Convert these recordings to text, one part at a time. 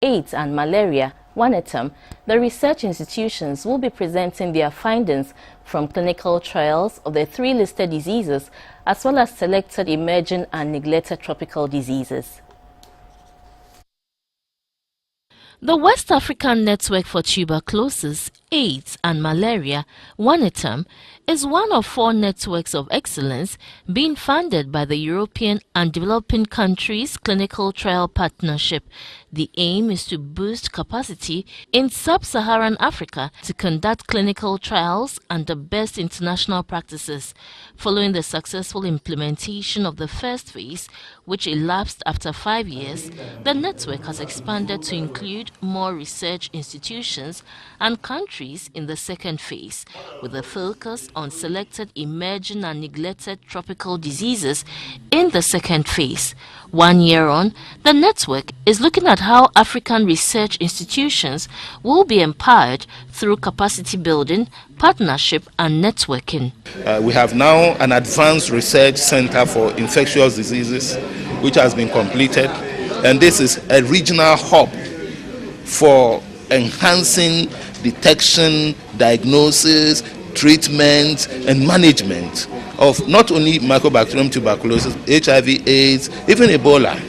AIDS and Malaria, Wanetam, the research institutions will be presenting their findings from clinical trials of the 3 listed diseases as well as selected emerging and neglected tropical diseases. The West African Network for Tuberculosis, AIDS and Malaria, Wanetam, is one of 4 networks of excellence being funded by the European and Developing Countries Clinical Trial Partnership. The aim is to boost capacity in sub-Saharan Africa to conduct clinical trials under best international practices. Following the successful implementation of the first phase, which elapsed after 5 years, the network has expanded to include more research institutions and countries in the second phase, with a focus on selected emerging and neglected tropical diseases in the second phase. 1 year on, the network is looking at how African research institutions will be empowered through capacity building, partnership and networking. We have now an advanced research center for infectious diseases which has been completed, and this is a regional hub for enhancing detection, diagnosis, treatment and management of not only Mycobacterium tuberculosis, HIV, AIDS, even Ebola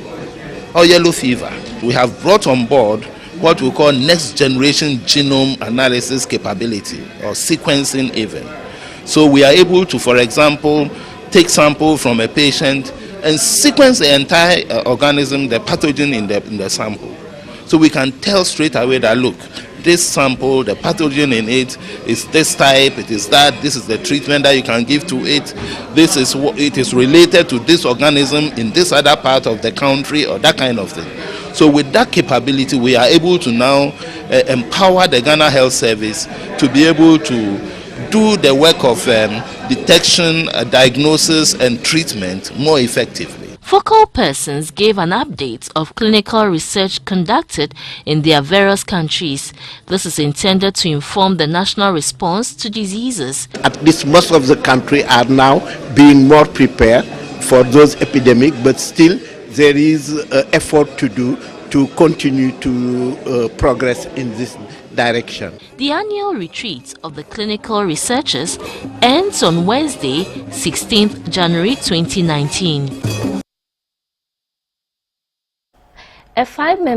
or yellow fever. We have brought on board what we call next generation genome analysis capability or sequencing even. So we are able to, for example, take sample from a patient and sequence the entire organism, the pathogen in the sample. So we can tell straight away that, look, this sample, the pathogen in it is this type, it is that, this is the treatment that you can give to it, this is what it is related to this organism in this other part of the country or that kind of thing. So with that capability, we are able to now empower the Ghana Health Service to be able to do the work of detection, diagnosis and treatment more effectively. Focal persons gave an update of clinical research conducted in their various countries. This is intended to inform the national response to diseases. At least most of the country are now being more prepared for those epidemics, but still there is effort to do to continue to progress in this direction. The annual retreat of the clinical researchers ends on Wednesday, 16th January 2019. A 5-member